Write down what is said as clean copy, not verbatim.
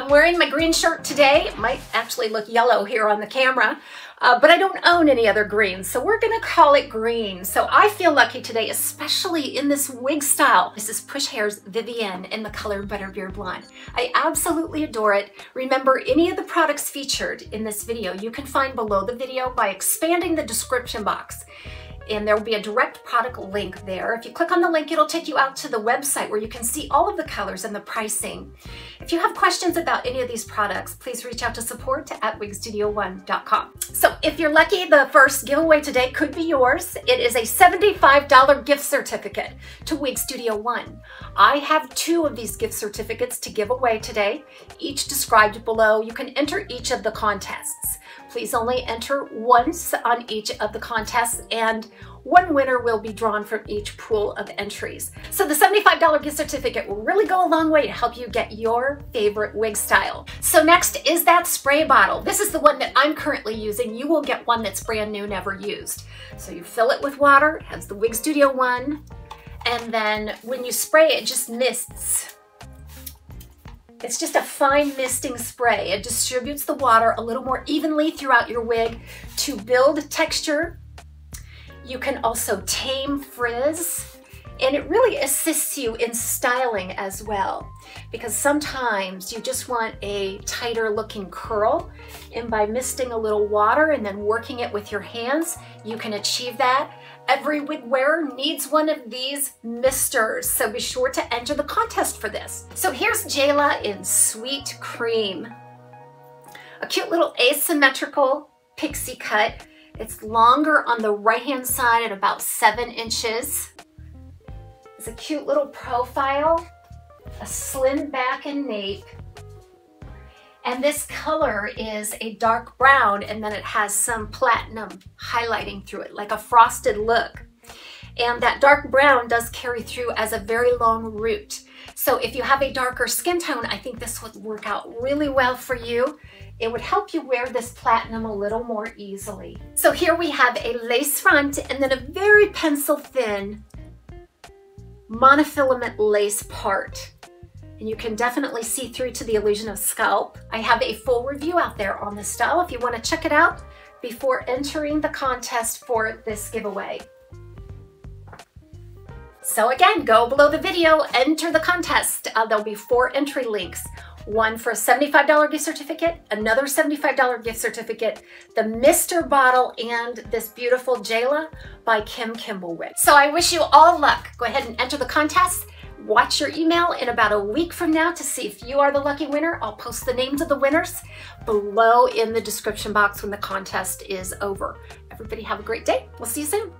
I'm wearing my green shirt today. It might actually look yellow here on the camera, but I don't own any other greens, so we're gonna call it green. So I feel lucky today, especially in this wig style. This is Push Hair's Vivienne in the color Butterbeer Blonde. I absolutely adore it. Remember, any of the products featured in this video you can find below the video by expanding the description box. And there will be a direct product link there. If you click on the link, it'll take you out to the website where you can see all of the colors and the pricing. If you have questions about any of these products, please reach out to support@wigstudio1.com. So if you're lucky, the first giveaway today could be yours. It is a $75 gift certificate to Wig Studio One. I have 2 of these gift certificates to give away today, each described below. You can enter each of the contests. Please only enter once on each of the contests, and one winner will be drawn from each pool of entries. So the $75 gift certificate will really go a long way to help you get your favorite wig style. So next is that spray bottle. This is the one that I'm currently using. You will get one that's brand new, never used. So you fill it with water, it has the Wig Studio One, and then when you spray it, just mists. It's just a fine misting spray. It distributes the water a little more evenly throughout your wig to build texture. You can also tame frizz, and it really assists you in styling as well, because sometimes you just want a tighter looking curl, and by misting a little water and then working it with your hands, you can achieve that. Every wig wearer needs one of these misters, so be sure to enter the contest for this. So here's Jayla in Sweet Cream. A cute little asymmetrical pixie cut. It's longer on the right-hand side at about 7 inches. It's a cute little profile, a slim back and nape. And this color is a dark brown, and then it has some platinum highlighting through it, like a frosted look. And that dark brown does carry through as a very long root. So if you have a darker skin tone, I think this would work out really well for you. It would help you wear this platinum a little more easily. So here we have a lace front and then a very pencil thin monofilament lace part. And you can definitely see through to the illusion of scalp. I have a full review out there on this style if you want to check it out before entering the contest for this giveaway. So again, go below the video, enter the contest. There'll be 4 entry links. One for a $75 gift certificate, another $75 gift certificate, the Mister bottle, and this beautiful Jayla by Kimble wig. So I wish you all luck. Go ahead and enter the contest. Watch your email in about a week from now to see if you are the lucky winner. I'll post the names of the winners below in the description box when the contest is over. Everybody have a great day. We'll see you soon.